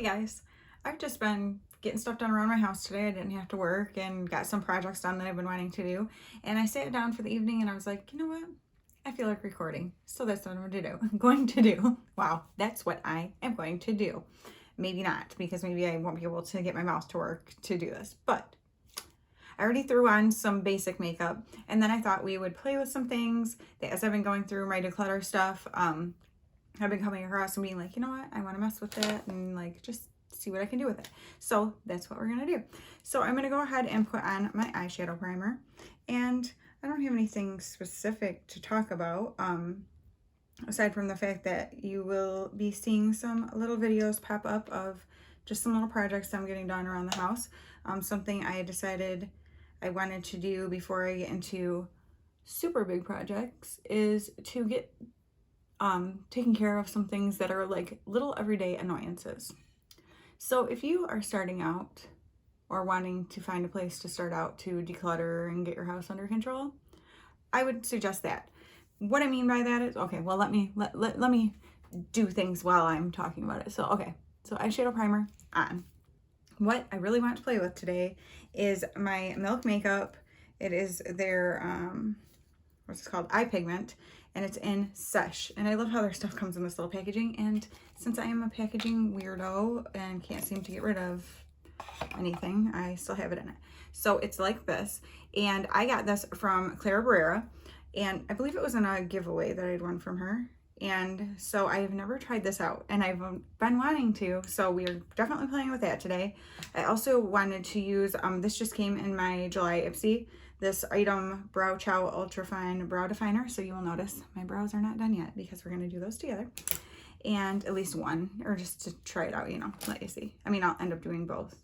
guys, I've just been getting stuff done around my house today. I didn't have to work and got some projects done that I've been wanting to do. And I sat down for the evening and I was like, you know what? I feel like recording. So that's what I'm going to do. Wow, that's what I am going to do. Maybe not, because maybe I won't be able to get my mouse to work to do this. But I already threw on some basic makeup, and then I thought we would play with some things that as I've been going through my declutter stuff, I've been coming across and being like, you know what, I want to mess with that and like just see what I can do with it. So that's what we're going to do. So I'm going to go ahead and put on my eyeshadow primer, and I don't have anything specific to talk about aside from the fact that you will be seeing some little videos pop up of just some little projects I'm getting done around the house. Something I decided I wanted to do before I get into super big projects is to get taking care of some things that are like little everyday annoyances. So if you are starting out or wanting to find a place to start out to declutter and get your house under control, I would suggest that. What I mean by that is, okay, well, let me do things while I'm talking about it. So, okay, so eyeshadow primer on. What I really want to play with today is my Milk Makeup. It is their, what's it called? Eye pigment, and it's in Sesh. And I love how their stuff comes in this little packaging. And since I am a packaging weirdo and can't seem to get rid of anything, I still have it in it. So it's like this. And I got this from Clara Barrera, and I believe it was in a giveaway that I'd won from her. And so I've never tried this out, and I've been wanting to, so we're definitely playing with that today. I also wanted to use, this just came in my July Ipsy, this item Brow Chow Ultra Fine Brow Definer. So you will notice my brows are not done yet because we're going to do those together. And at least one, or just to try it out, you know, let you see. I mean, I'll end up doing both,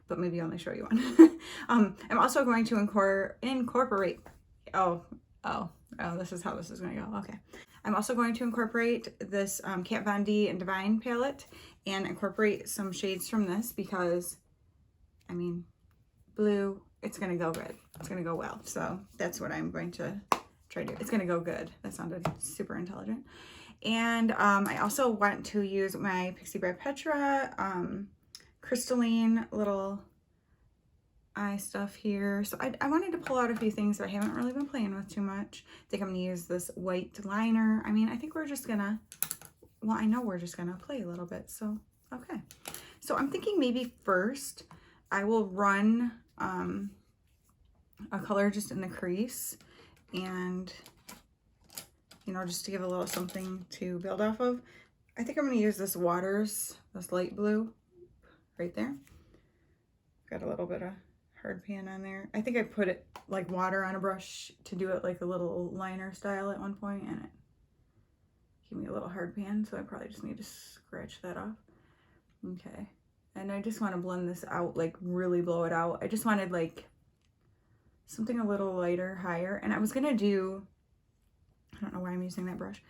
but maybe only show you one. I'm also going to incorporate, this is how this is going to go. Okay. I'm also going to incorporate this Kat Von D and Divine palette and incorporate some shades from this because, I mean, blue, it's going to go good. It's going to go well. So that's what I'm going to try to do. It's going to go good. That sounded super intelligent. And I also want to use my Pixie by Petra crystalline little eye stuff here. So I wanted to pull out a few things that I haven't really been playing with too much. I think I'm gonna use this white liner. I mean, I think we're just gonna, well, I know we're just gonna play a little bit. So, okay. So I'm thinking maybe first I will run a color just in the crease, and, you know, just to give a little something to build off of. I think I'm gonna use this Waters, this light blue right there. Got a little bit of hard pan on there. I think I put it like water on a brush to do it like a little liner style at one point, and it gave me a little hard pan, so I probably just need to scratch that off. Okay, and I just want to blend this out, like really blow it out. I just wanted like something a little lighter, higher, and I was gonna do, I don't know why I'm using that brush.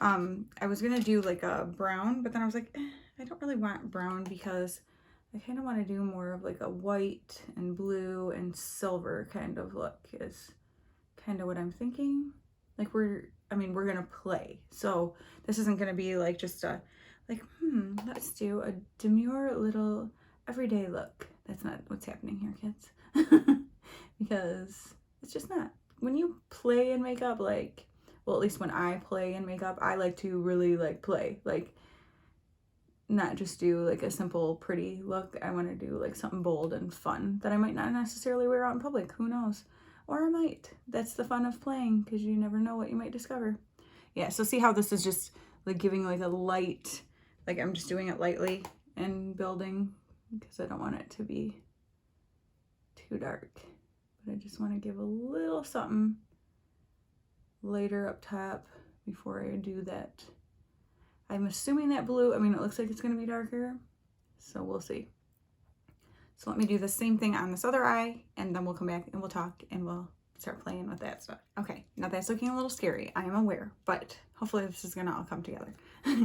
I was gonna do like a brown, but then I was like, I don't really want brown because I kind of want to do more of like a white and blue and silver kind of look is kind of what I'm thinking. Like we're going to play. So this isn't going to be like just a, like, let's do a demure little everyday look. That's not what's happening here, kids. Because it's just not. When you play in makeup, like, well, at least when I play in makeup, I like to really like play. Like, not just do like a simple pretty look. I want to do like something bold and fun that I might not necessarily wear out in public. Who knows? Or I might. That's the fun of playing, because you never know what you might discover. Yeah, so see how this is just like giving like a light, like I'm just doing it lightly and building because I don't want it to be too dark. But I just want to give a little something lighter up top before I do that. I'm assuming that blue, I mean, it looks like it's going to be darker, so we'll see. So let me do the same thing on this other eye, and then we'll come back and we'll talk and we'll start playing with that stuff. Okay, now that's looking a little scary, I am aware, but hopefully this is going to all come together.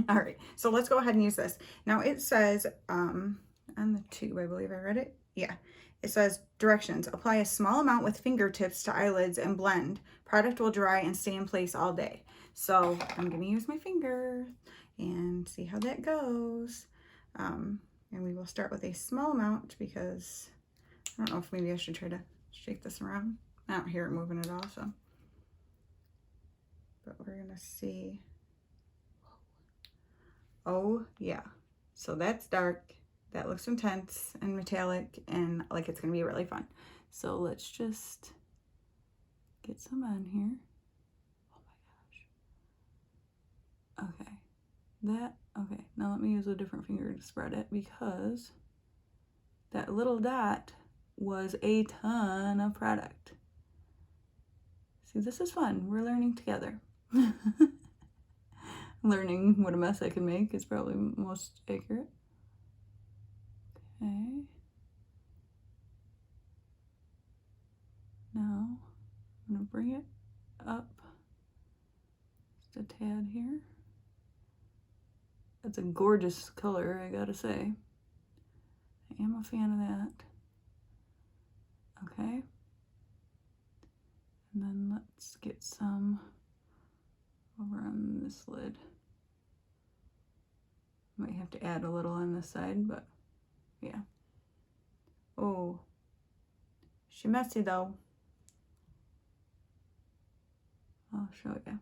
All right, so let's go ahead and use this. Now it says, on the tube, I believe I read it. Yeah, it says directions. Apply a small amount with fingertips to eyelids and blend. Product will dry and stay in place all day. So I'm going to use my finger and see how that goes. And we will start with a small amount because I don't know if maybe I should try to shake this around. I don't hear it moving at all, so. But we're gonna see. Oh yeah, so that's dark. That looks intense and metallic and like it's gonna be really fun. So let's just get some on here. Oh my gosh. Okay, okay, now let me use a different finger to spread it because that little dot was a ton of product. See, this is fun. We're learning together. Learning what a mess I can make is probably most accurate. Okay. Now I'm gonna bring it up just a tad here. That's a gorgeous color, I gotta say. I am a fan of that. Okay. And then let's get some over on this lid. Might have to add a little on this side, but yeah. Oh, she messy though. I'll show you.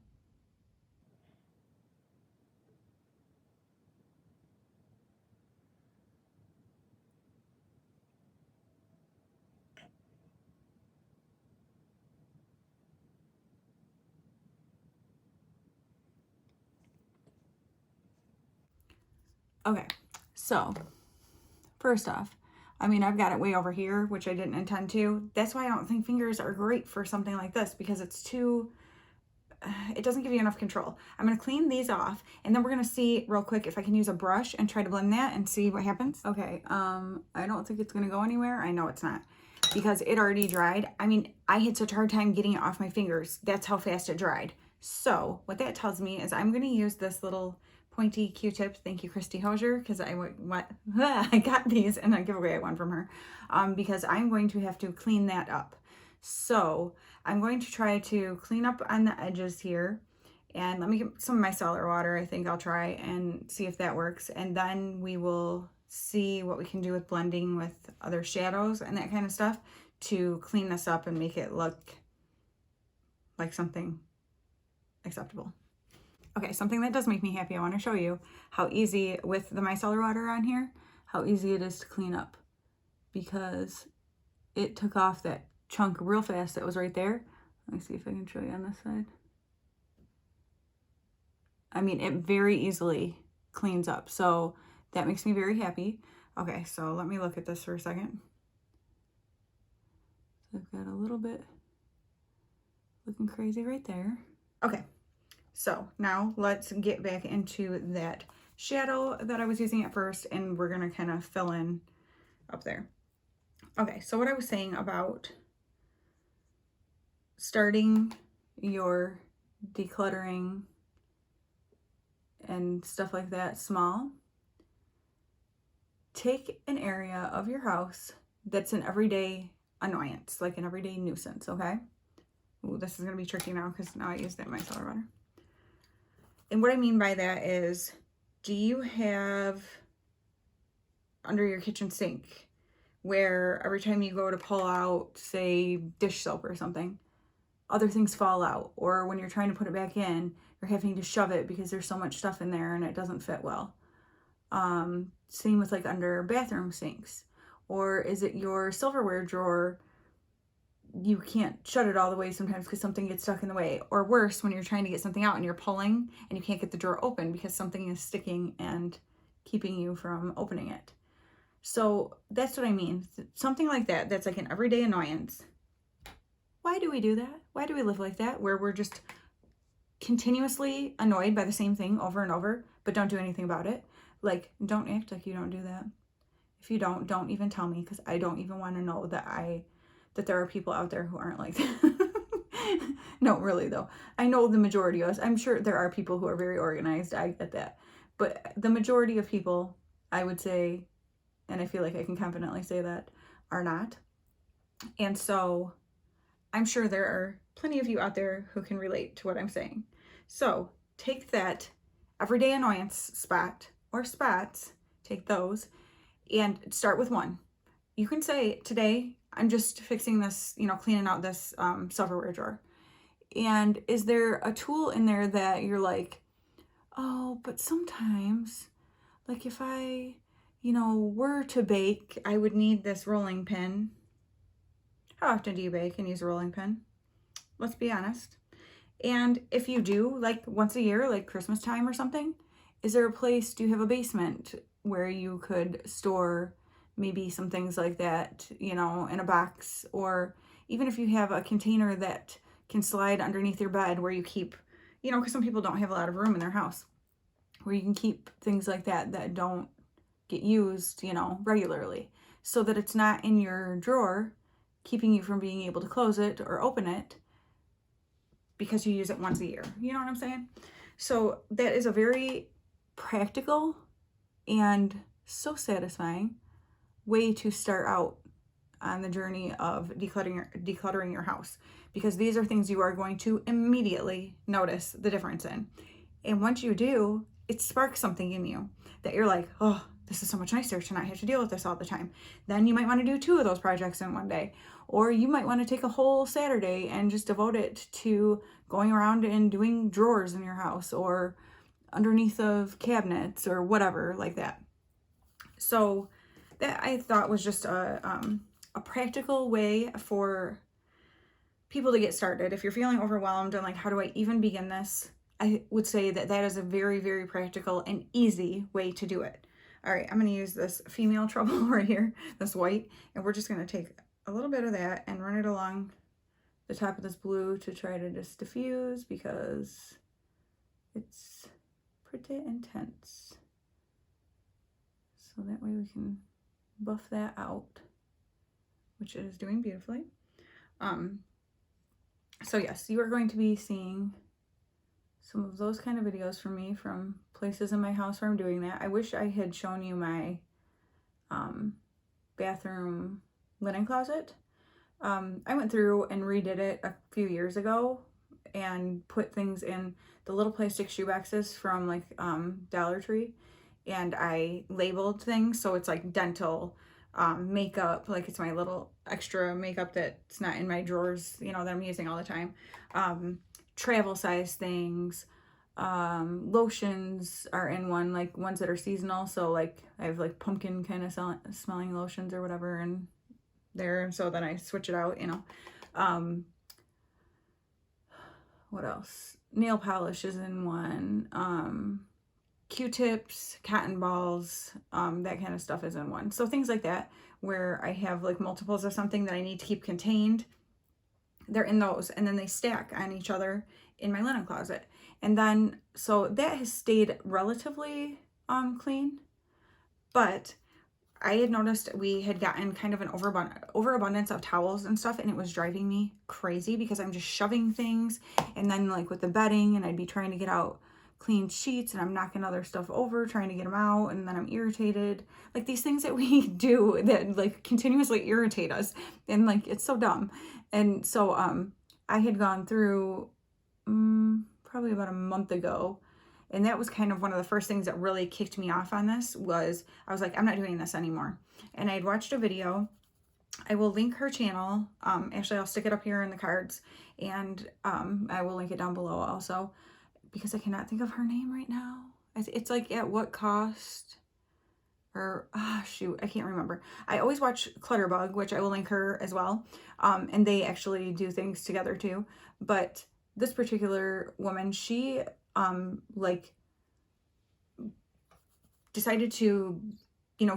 Okay, so first off, I mean, I've got it way over here, which I didn't intend to. That's why I don't think fingers are great for something like this, because it's too, it doesn't give you enough control. I'm gonna clean these off, and then we're gonna see real quick if I can use a brush and try to blend that and see what happens. Okay, I don't think it's gonna go anywhere. I know it's not, because it already dried. I mean, I had such a hard time getting it off my fingers. That's how fast it dried. So what that tells me is I'm gonna use this little pointy Q-tip. Thank you, Christy Hosier, because I got these in a giveaway. I won from her, because I'm going to have to clean that up. So I'm going to try to clean up on the edges here, and let me get some of my cellar water. I think I'll try and see if that works, and then we will see what we can do with blending with other shadows and that kind of stuff to clean this up and make it look like something acceptable. Okay, something that does make me happy, I want to show you how easy, with the micellar water on here, how easy it is to clean up, because it took off that chunk real fast that was right there. Let me see if I can show you on this side. I mean, it very easily cleans up, so that makes me very happy. Okay, so let me look at this for a second. So I've got a little bit looking crazy right there. Okay. So now let's get back into that shadow that I was using at first, and we're gonna kind of fill in up there. Okay, so what I was saying about starting your decluttering and stuff like that small, take an area of your house that's an everyday annoyance, like an everyday nuisance, okay? Ooh, this is gonna be tricky now because now I used that micellar water. And what I mean by that is, do you have under your kitchen sink where every time you go to pull out, say, dish soap or something, other things fall out, or when you're trying to put it back in, you're having to shove it because there's so much stuff in there and it doesn't fit well. Same with like under bathroom sinks. Or is it your silverware drawer? You can't shut it all the way sometimes because something gets stuck in the way. Or worse, when you're trying to get something out and you're pulling and you can't get the drawer open because something is sticking and keeping you from opening it. So that's what I mean. Something like that, that's like an everyday annoyance. Why do we do that? Why do we live like that, where we're just continuously annoyed by the same thing over and over, but don't do anything about it? Like, don't act like you don't do that. If you don't even tell me, because I don't even want to know that there are people out there who aren't like that. No, really though. I know the majority of us. I'm sure there are people who are very organized. I get that. But the majority of people, I would say, and I feel like I can confidently say that, are not. And so I'm sure there are plenty of you out there who can relate to what I'm saying. So take that everyday annoyance spot or spots, take those, and start with one. You can say, today, I'm just fixing this, cleaning out this silverware drawer. And is there a tool in there that you're like, oh, but sometimes, like if I, were to bake, I would need this rolling pin. How often do you bake and use a rolling pin? Let's be honest. And if you do, like once a year, like Christmas time or something, is there a place, do you have a basement where you could store maybe some things like that, in a box? Or even if you have a container that can slide underneath your bed where you keep, because some people don't have a lot of room in their house, where you can keep things like that don't get used, regularly, so that it's not in your drawer, keeping you from being able to close it or open it because you use it once a year. You know what I'm saying? So that is a very practical and so satisfying way to start out on the journey of decluttering your house, because these are things you are going to immediately notice the difference in. And once you do, it sparks something in you that you're like, oh, this is so much nicer to not have to deal with this all the time. Then you might want to do 2 of those projects in one day. Or you might want to take a whole Saturday and just devote it to going around and doing drawers in your house or underneath of cabinets or whatever like that. So that I thought was just a practical way for people to get started. If you're feeling overwhelmed and like, how do I even begin this? I would say that is a very, very practical and easy way to do it. All right, I'm going to use this female trouble right here, this white, and we're just going to take a little bit of that and run it along the top of this blue to try to just diffuse, because it's pretty intense. So that way we can buff that out, which it is doing beautifully. So yes, you are going to be seeing some of those kind of videos from me from places in my house where I'm doing that. I wish I had shown you my bathroom linen closet. I went through and redid it a few years ago and put things in the little plastic shoe boxes from like Dollar Tree, and I labeled things so it's like dental, makeup, like it's my little extra makeup that's not in my drawers, that I'm using all the time, travel size things, lotions are in one, like ones that are seasonal, so like I have like pumpkin kind of smelling lotions or whatever in there, so then I switch it out, what else, nail polish is in one, Q-tips, cotton balls, that kind of stuff is in one. So things like that where I have like multiples of something that I need to keep contained, they're in those, and then they stack on each other in my linen closet. And then, so that has stayed relatively clean, but I had noticed we had gotten kind of an overabundance of towels and stuff, and it was driving me crazy because I'm just shoving things, and then like with the bedding, and I'd be trying to get out clean sheets and I'm knocking other stuff over trying to get them out, and then I'm irritated. Like these things that we do that like continuously irritate us, and like it's so dumb. And so I had gone through probably about a month ago, and that was kind of one of the first things that really kicked me off on this. Was I was like, I'm not doing this anymore. And I had watched a video. I will link her channel. Actually, I'll stick it up here in the cards, and I will link it down below also, because I cannot think of her name right now. It's like At What Cost, or shoot, I can't remember. I always watch Clutterbug, which I will link her as well, and they actually do things together too. But this particular woman, she like decided to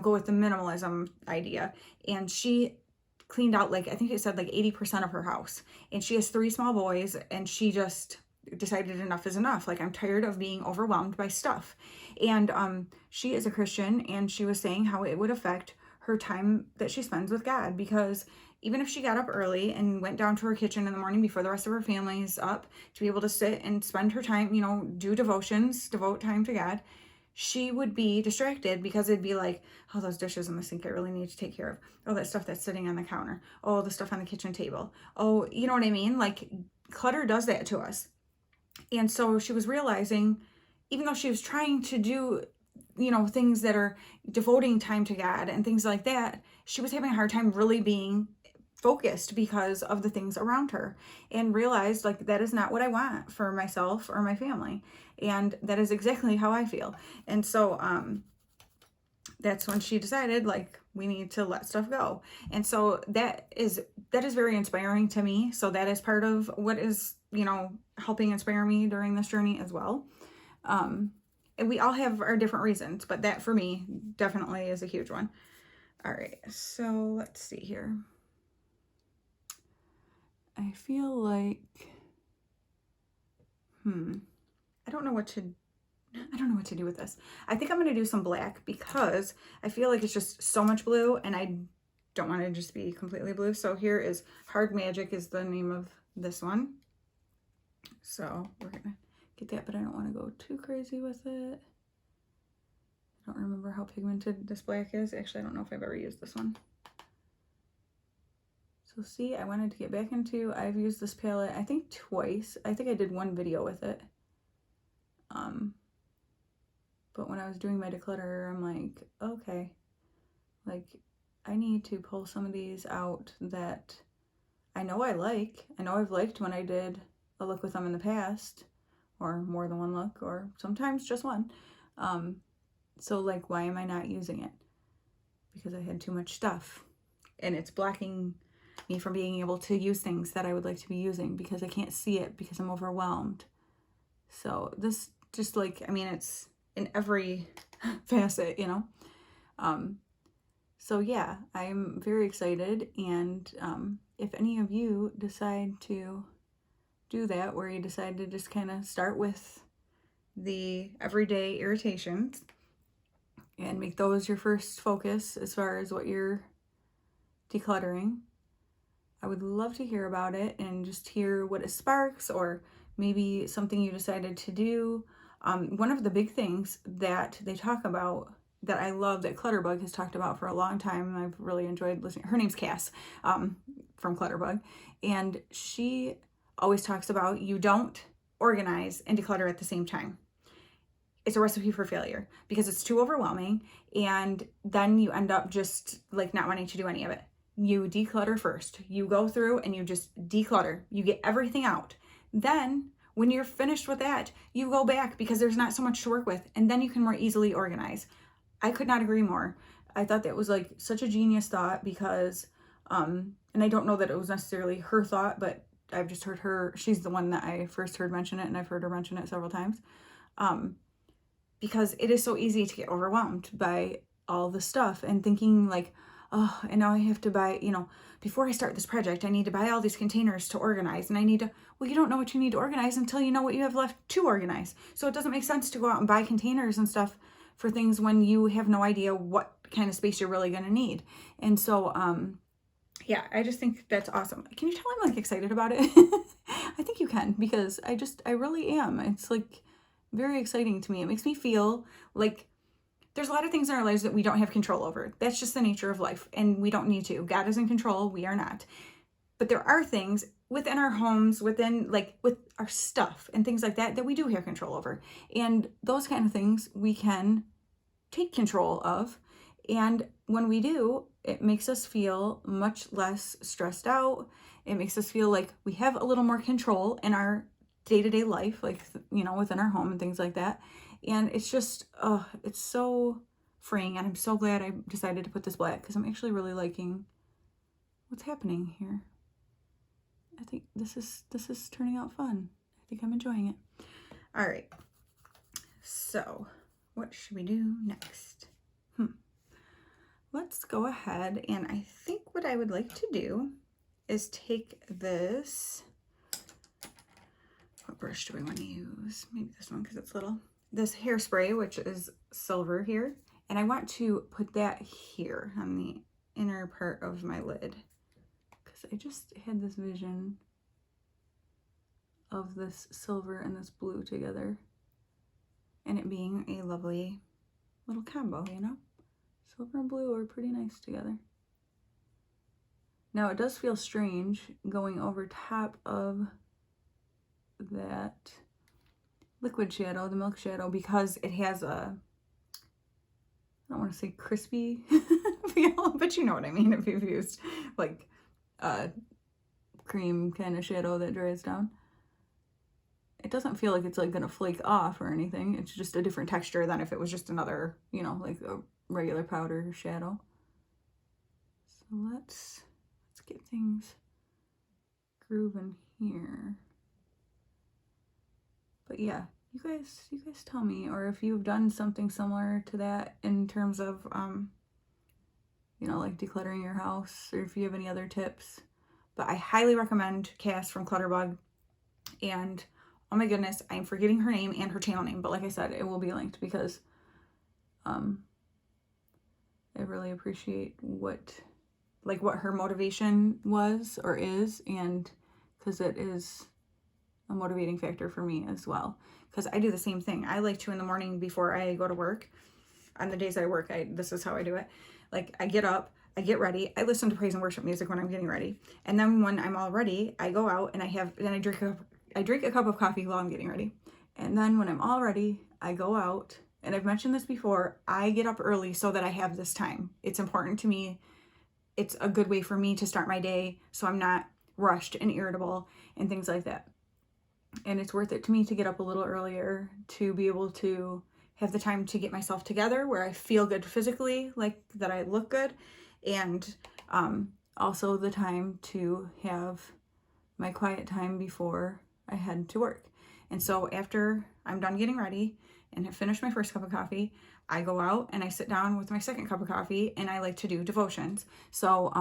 go with the minimalism idea, and she cleaned out, like I think it said like 80% of her house, and she has 3 small boys, and she just decided enough is enough. Like, I'm tired of being overwhelmed by stuff. And she is a Christian, and she was saying how it would affect her time that she spends with God, because even if she got up early and went down to her kitchen in the morning before the rest of her family is up to be able to sit and spend her time, do devotions, devote time to God, she would be distracted because it'd be like, oh, those dishes in the sink I really need to take care of. Oh, that stuff that's sitting on the counter. Oh, the stuff on the kitchen table. Oh, you know what I mean? Like, clutter does that to us. And so she was realizing, even though she was trying to do you know, things that are devoting time to God and things like that, she was having a hard time really being focused because of the things around her, and realized like that is not what I want for myself or my family, and that is exactly how I feel. And so that's when she decided like we need to let stuff go. And so that is very inspiring to me. So that is part of what is, you know, helping inspire me during this journey as well. And we all have our different reasons, but that for me definitely is a huge one. All right, so let's see here. I feel like, I don't know what to do with this. I think I'm going to do some black because I feel like it's just so much blue and I don't want to just be completely blue. So here is Hard Magic is the name of this one. So we're going to get that, but I don't want to go too crazy with it. I don't remember how pigmented this black is. Actually, I don't know if I've ever used this one. So see, I wanted to get back into, I've used this palette, I think twice. I think I did one video with it. But when I was doing my declutter, I'm like, okay, like I need to pull some of these out that I know I like. I know I've liked when I did a look with them in the past, or more than one look, or sometimes just one. So like, why am I not using it? Because I had too much stuff and it's blocking me from being able to use things that I would like to be using because I can't see it because I'm overwhelmed. So this just like, I mean, it's in every facet, you know? So yeah, I'm very excited. And if any of you decide to do that, where you decide to just kind of start with the everyday irritations and make those your first focus as far as what you're decluttering, I would love to hear about it and just hear what it sparks, or maybe something you decided to do. One of the big things that they talk about that I love, that Clutterbug has talked about for a long time, and I've really enjoyed listening. Her name's Cass from Clutterbug, and she always talks about you don't organize and declutter at the same time. It's a recipe for failure because it's too overwhelming, and then you end up just like not wanting to do any of it. You declutter first. You go through and you just declutter. You get everything out. Then when you're finished with that, you go back because there's not so much to work with, and then you can more easily organize. I could not agree more. I thought that was like such a genius thought because, and I don't know that it was necessarily her thought, but I've just heard her, she's the one that I first heard mention it, and I've heard her mention it several times. Because it is so easy to get overwhelmed by all the stuff and thinking like, oh, and now I have to buy, you know, before I start this project, I need to buy all these containers to organize, and I need to, well, you don't know what you need to organize until you know what you have left to organize. So it doesn't make sense to go out and buy containers and stuff for things when you have no idea what kind of space you're really going to need. And so, yeah, I just think that's awesome. Can you tell I'm like excited about it? I think you can, because I really am. It's like very exciting to me. It makes me feel like there's a lot of things in our lives that we don't have control over. That's just the nature of life, and we don't need to. God is in control. We are not. But there are things within our homes, within like with our stuff and things like that, that we do have control over. And those kind of things we can take control of. And when we do, it makes us feel much less stressed out. It makes us feel like we have a little more control in our day-to-day life, like, you know, within our home and things like that. And it's just, it's so freeing. And I'm so glad I decided to put this black, because I'm actually really liking what's happening here. I think this is turning out fun. I think I'm enjoying it. All right. So what should we do next? Let's go ahead, and I think what I would like to do is take this, what brush do we want to use? Maybe this one because it's little. This hairspray, which is silver here, and I want to put that here on the inner part of my lid, because I just had this vision of this silver and this blue together, and it being a lovely little combo, you know? Silver and blue are pretty nice together. Now it does feel strange going over top of that liquid shadow, the milk shadow, because it has a don't want to say crispy feel, but you know what I mean if you've used like cream kind of shadow that dries down. It doesn't feel like it's like gonna flake off or anything. It's just a different texture than if it was just another, you know, like a regular powder shadow. So let's get things grooving here. But yeah, you guys tell me, or if you've done something similar to that in terms of you know, like decluttering your house, or if you have any other tips. But I highly recommend Cass from Clutterbug. And oh my goodness, I'm forgetting her name and her channel name, but like I said, it will be linked because I really appreciate what her motivation was or is, and because it is a motivating factor for me as well. Because I do the same thing. I like to in the morning before I go to work. On the days I work, this is how I do it. Like I get up, I get ready, I listen to praise and worship music when I'm getting ready, and then when I'm all ready, I go out and I drink a cup of coffee while I'm getting ready. And then when I'm all ready, I go out, and I've mentioned this before, I get up early so that I have this time. It's important to me. It's a good way for me to start my day so I'm not rushed and irritable and things like that. And it's worth it to me to get up a little earlier to be able to have the time to get myself together where I feel good physically, like that I look good, and also the time to have my quiet time before I head to work. And so after I'm done getting ready and have finished my first cup of coffee, I go out and I sit down with my second cup of coffee, and I like to do devotions. So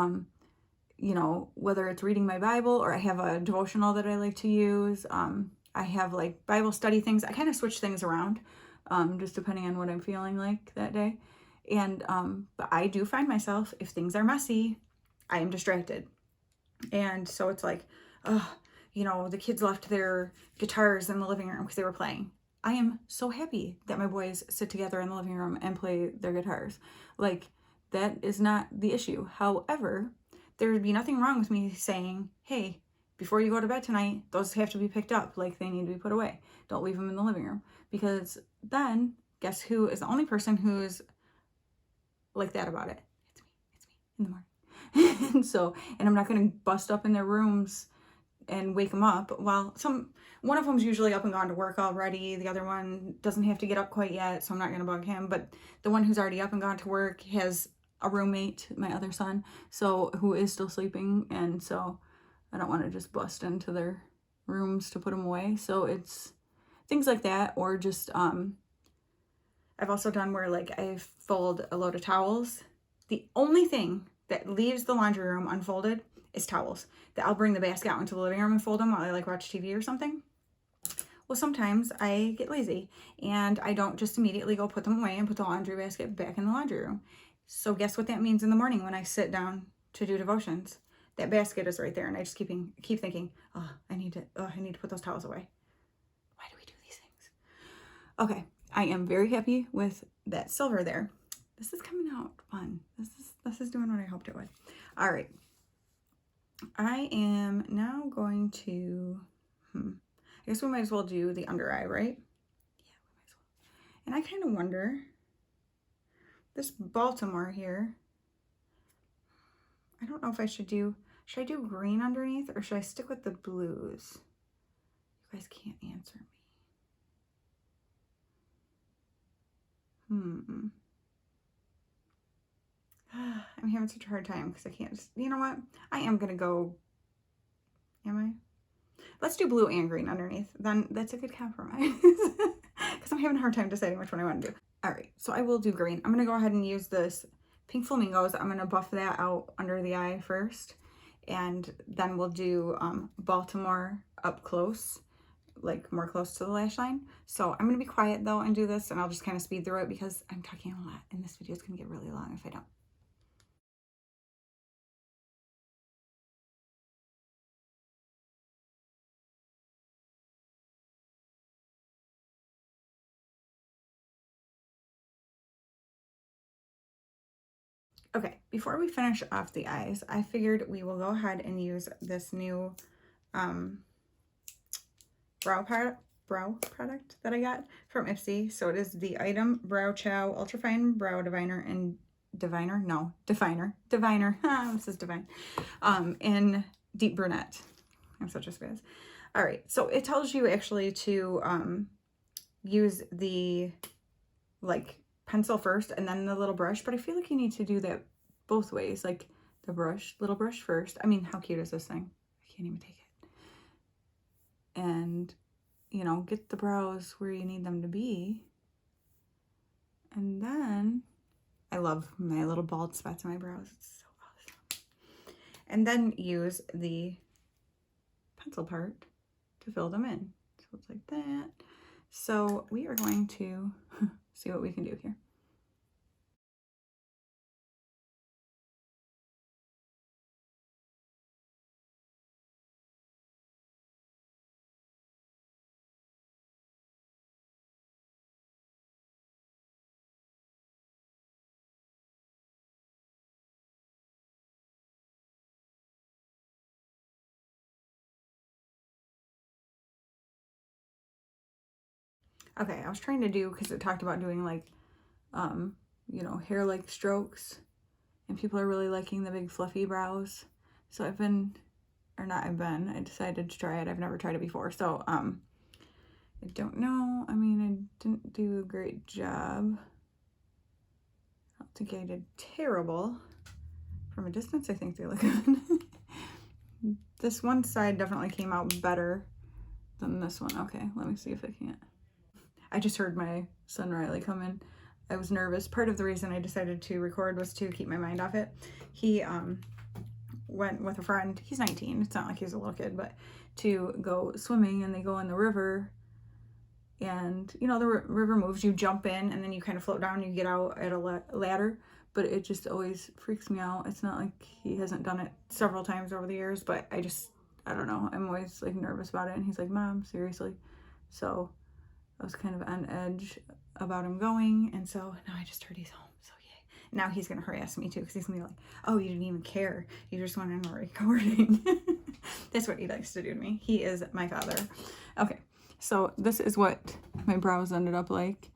you know, whether it's reading my Bible, or I have a devotional that I like to use, I have like Bible study things. I kind of switch things around just depending on what I'm feeling like that day. And but I do find myself, if things are messy, I am distracted. And so it's like, you know, the kids left their guitars in the living room because they were playing. I am so happy that my boys sit together in the living room and play their guitars. Like, that is not the issue. However, there would be nothing wrong with me saying, hey, before you go to bed tonight, those have to be picked up. Like, they need to be put away. Don't leave them in the living room. Because then, guess who is the only person who's like that about it? It's me in the morning. And I'm not going to bust up in their rooms and wake them up. Well, one of them's usually up and gone to work already. The other one doesn't have to get up quite yet, so I'm not going to bug him. But the one who's already up and gone to work has a roommate, my other son, who is still sleeping, and so I don't want to just bust into their rooms to put them away. So it's things like that, or just I've also done where like I fold a load of towels. The only thing that leaves the laundry room unfolded is towels. That I'll bring the basket out into the living room and fold them while I like watch TV or something. Well, sometimes I get lazy and I don't just immediately go put them away and put the laundry basket back in the laundry room. So guess what that means in the morning when I sit down to do devotions? That basket is right there, and I just keep thinking, I need to put those towels away. Why do we do these things? Okay, I am very happy with that silver there. This is coming out fun. This is doing what I hoped it would. All right. I am now going to, I guess we might as well do the under eye, right? Yeah, we might as well. And I kind of wonder, this Baltimore here, I don't know if should I do green underneath, or should I stick with the blues? You guys can't answer me. I'm having such a hard time because I can't just, you know what? I am going to go, am I? Let's do blue and green underneath. Then that's a good compromise because I'm having a hard time deciding which one I want to do. All right, so I will do green. I'm going to go ahead and use this Pink Flamingos. I'm going to buff that out under the eye first. And then we'll do Baltimore up close, like more close to the lash line. So I'm going to be quiet though and do this, and I'll just kind of speed through it because I'm talking a lot and this video is going to get really long if I don't. Okay, before we finish off the eyes, I figured we will go ahead and use this new brow brow product that I got from Ipsy. So it is the Item Brow Chow Ultrafine Brow Diviner and Diviner? No, Definer. Diviner. This is Divine. In Deep Brunette. I'm such a spaz. All right, so it tells you actually to use the like pencil first and then the little brush, but I feel like you need to do that both ways, like the brush, little brush first. I mean, how cute is this thing? I can't even take it. And, you know, get the brows where you need them to be. And then, I love my little bald spots in my brows. It's so awesome. And then use the pencil part to fill them in. So it's like that. So we are going to see what we can do here. Okay, I was trying to do, because it talked about doing like, you know, hair-like strokes, and people are really liking the big fluffy brows. So I decided to try it. I've never tried it before. So, I don't know. I mean, I didn't do a great job. I don't think I did terrible. From a distance, I think they look good. This one side definitely came out better than this one. Okay, let me see if I can't. I just heard my son Riley come in. I was nervous. Part of the reason I decided to record was to keep my mind off it. He went with a friend. He's 19. It's not like he's a little kid, but to go swimming, and they go in the river, and you know, the river moves, you jump in and then you kind of float down, you get out at a ladder, but it just always freaks me out. It's not like he hasn't done it several times over the years, but I don't know, I'm always like nervous about it. And he's like, Mom, seriously? So I was kind of on edge about him going, and so now I just heard he's home, so yay. Now he's gonna harass me too, because he's gonna be like, oh, you didn't even care, you just went in a recording. That's what he likes to do to me. He is my father. Okay, so this is what my brows ended up like.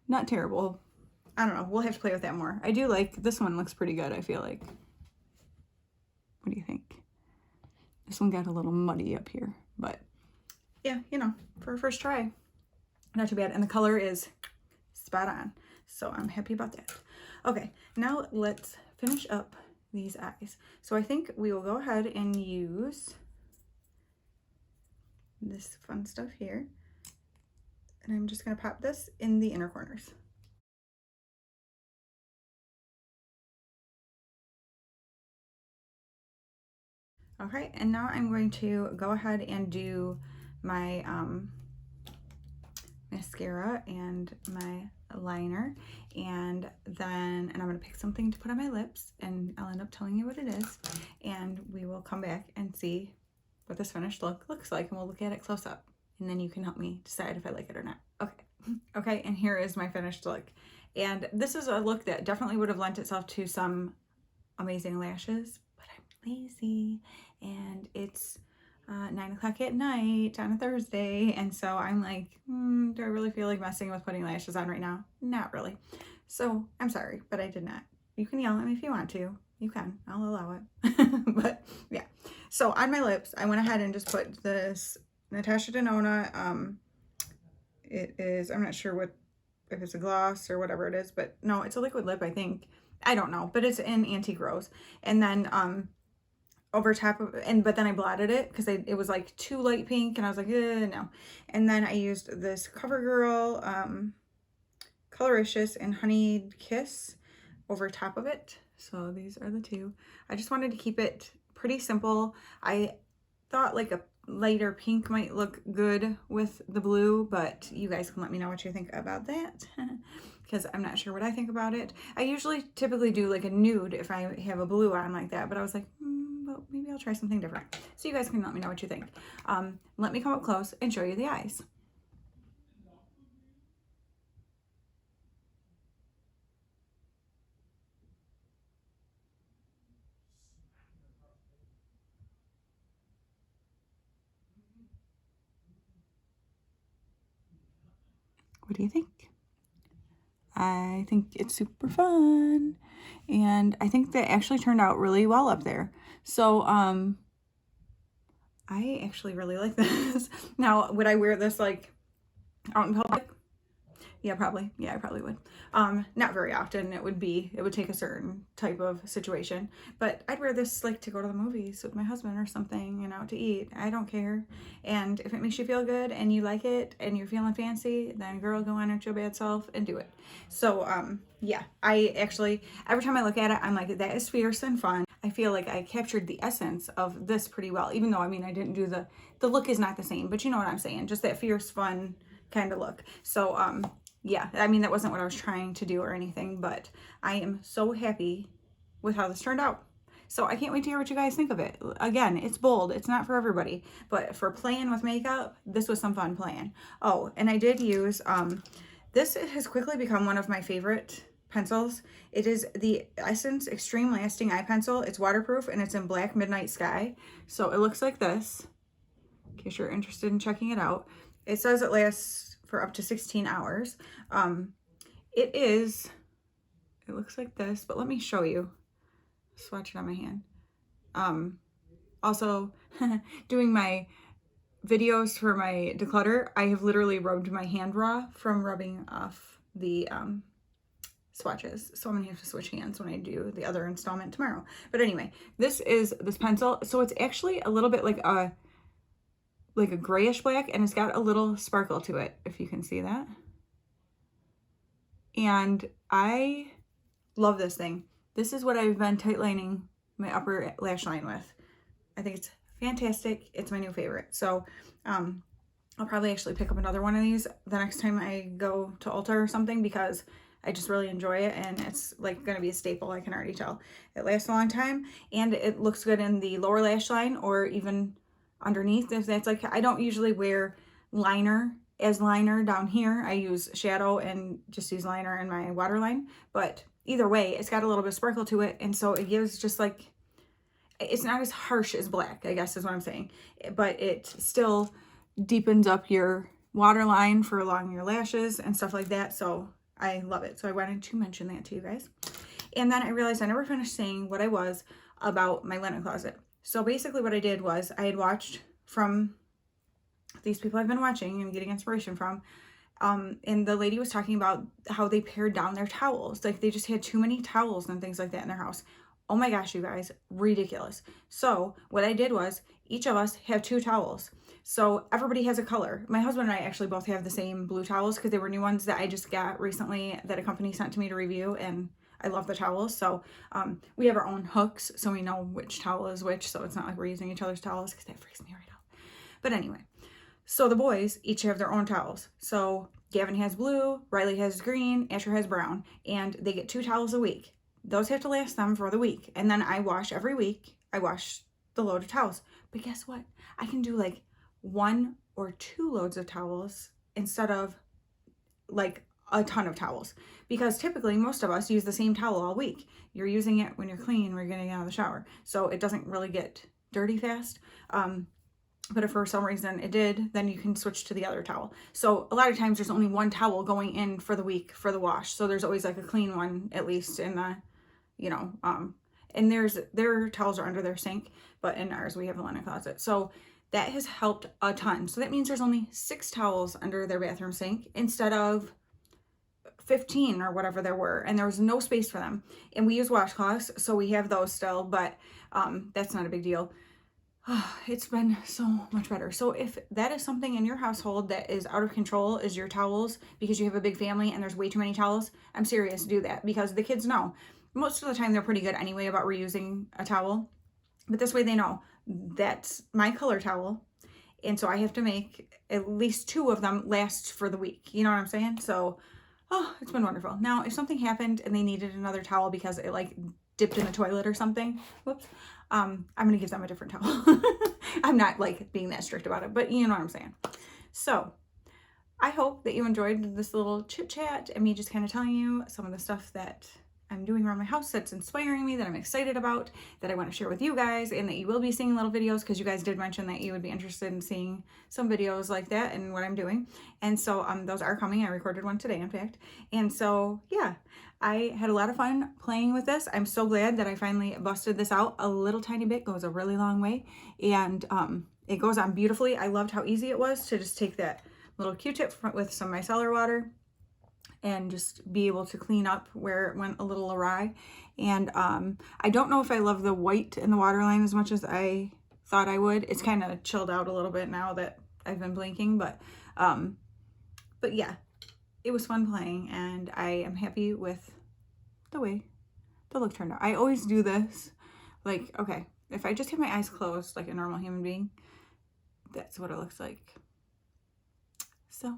Not terrible. I don't know, we'll have to play with that more. I do like, this one looks pretty good, I feel like. What do you think? This one got a little muddy up here, but yeah, you know, for a first try, not too bad. And the color is spot on, so I'm happy about that. Okay, now let's finish up these eyes. So I think we will go ahead and use this fun stuff here, and I'm just gonna pop this in the inner corners. Okay, and now I'm going to go ahead and do my mascara and my liner, and I'm gonna pick something to put on my lips, and I'll end up telling you what it is, and we will come back and see what this finished look looks like, and we'll look at it close up, and then you can help me decide if I like it or not. Okay. Okay, and here is my finished look, and this is a look that definitely would have lent itself to some amazing lashes, but I'm lazy, and it's 9 o'clock at night on a Thursday, and so I'm like, do I really feel like messing with putting lashes on right now? Not really. So I'm sorry, but I did not. You can yell at me if you want to. You can. I'll allow it. But yeah. So on my lips, I went ahead and just put this Natasha Denona. It is, I'm not sure if it's a gloss or whatever it is, but no, it's a liquid lip, I think. I don't know, but it's in Antique Rose. And then over top of, but then I blotted it because it was like too light pink, and I was like, no. And then I used this CoverGirl Coloricious and Honeyed Kiss over top of it. So these are the two. I just wanted to keep it pretty simple. I thought like a lighter pink might look good with the blue, but you guys can let me know what you think about that. Because I'm not sure what I think about it. I usually typically do like a nude if I have a blue on like that, but I was like, but maybe I'll try something different. So you guys can let me know what you think. Let me come up close and show you the eyes. What do you think? I think it's super fun. And I think that actually turned out really well up there. So, I actually really like this. Now, would I wear this like out in public? Yeah, probably. Yeah, I probably would. Not very often. It would take a certain type of situation. But I'd wear this like to go to the movies with my husband or something and out to eat. I don't care. And if it makes you feel good and you like it and you're feeling fancy, then girl, go on at your bad self and do it. So, yeah, I actually, every time I look at it, I'm like, that is fierce and fun. I feel like I captured the essence of this pretty well, even though, I mean, I didn't do the look is not the same, but you know what I'm saying, just that fierce, fun kind of look. So, yeah, I mean, that wasn't what I was trying to do or anything, but I am so happy with how this turned out. So I can't wait to hear what you guys think of it. Again, it's bold. It's not for everybody, but for playing with makeup, this was some fun playing. Oh, and I did use, this has quickly become one of my favorite pencils. It is the Essence Extreme Lasting Eye Pencil. It's waterproof and it's in Black Midnight Sky. So it looks like this, in case you're interested in checking it out. It says it lasts for up to 16 hours. It looks like this, but let me show you. Swatch it on my hand. Also, doing my videos for my declutter, I have literally rubbed my hand raw from rubbing off the swatches. So I'm gonna have to switch hands when I do the other installment tomorrow. But anyway, this pencil. So it's actually a little bit like a grayish black, and it's got a little sparkle to it, if you can see that. And I love this thing. This is what I've been tightlining my upper lash line with. I think it's fantastic. It's my new favorite. So I'll probably actually pick up another one of these the next time I go to Ulta or something, because I just really enjoy it, and it's like gonna be a staple. I can already tell. It lasts a long time, and it looks good in the lower lash line or even underneath. If that's like, I don't usually wear liner as liner down here. I use shadow and just use liner in my waterline, but either way, it's got a little bit of sparkle to it, and so it gives just like, it's not as harsh as black, I guess is what I'm saying, but it still deepens up your waterline for along your lashes and stuff like that. So I love it. So I wanted to mention that to you guys. And then I realized I never finished saying what I was about my linen closet. So basically what I did was I had watched from these people I've been watching and getting inspiration from, and the lady was talking about how they pared down their towels. Like they just had too many towels and things like that in their house. Oh my gosh, you guys, ridiculous. So what I did was each of us have 2 towels. So everybody has a color. My husband and I actually both have the same blue towels because they were new ones that I just got recently that a company sent to me to review, and I love the towels. So we have our own hooks, so we know which towel is which, so it's not like we're using each other's towels, because that freaks me right out. But anyway, so the boys each have their own towels. So Gavin has blue, Riley has green, Asher has brown, and they get 2 towels a week. Those have to last them for the week. And then I wash every week. I wash the load of towels. But guess what? I can do like 1 or 2 loads of towels instead of like a ton of towels, because typically most of us use the same towel all week. You're using it when you're clean, when you're getting out of the shower, so it doesn't really get dirty fast. But if for some reason it did, then you can switch to the other towel. So a lot of times there's only 1 towel going in for the week for the wash, so there's always like a clean one at least in the, you know, and their towels are under their sink, but in ours we have a linen closet. So that has helped a ton. So that means there's only 6 towels under their bathroom sink instead of 15 or whatever there were, and there was no space for them. And we use washcloths, so we have those still, but that's not a big deal. It's been so much better. So if that is something in your household that is out of control, is your towels, because you have a big family and there's way too many towels, I'm serious, do that, because the kids know. Most of the time they're pretty good anyway about reusing a towel, but this way they know that's my color towel, and so I have to make at least 2 of them last for the week. You know what I'm saying? So, oh, it's been wonderful. Now, if something happened and they needed another towel because it like dipped in the toilet or something, whoops, I'm gonna give them a different towel. I'm not like being that strict about it, but you know what I'm saying. So I hope that you enjoyed this little chit chat and me just kind of telling you some of the stuff that I'm doing around my house that's inspiring me, that I'm excited about, that I want to share with you guys, and that you will be seeing little videos, because you guys did mention that you would be interested in seeing some videos like that and what I'm doing. And so those are coming. I recorded one today, in fact. And so yeah, I had a lot of fun playing with this. I'm so glad that I finally busted this out. A little tiny bit goes a really long way, and it goes on beautifully. I loved how easy it was to just take that little Q-tip with some micellar water and just be able to clean up where it went a little awry. And I don't know if I love the white in the waterline as much as I thought I would. It's kind of chilled out a little bit now that I've been blinking, but yeah, it was fun playing, and I am happy with the way the look turned out. I always do this, like, okay, if I just have my eyes closed like a normal human being, that's what it looks like. So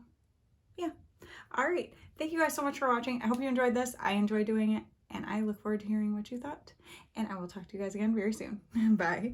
yeah. All right. Thank you guys so much for watching. I hope you enjoyed this. I enjoyed doing it, and I look forward to hearing what you thought. And I will talk to you guys again very soon. Bye.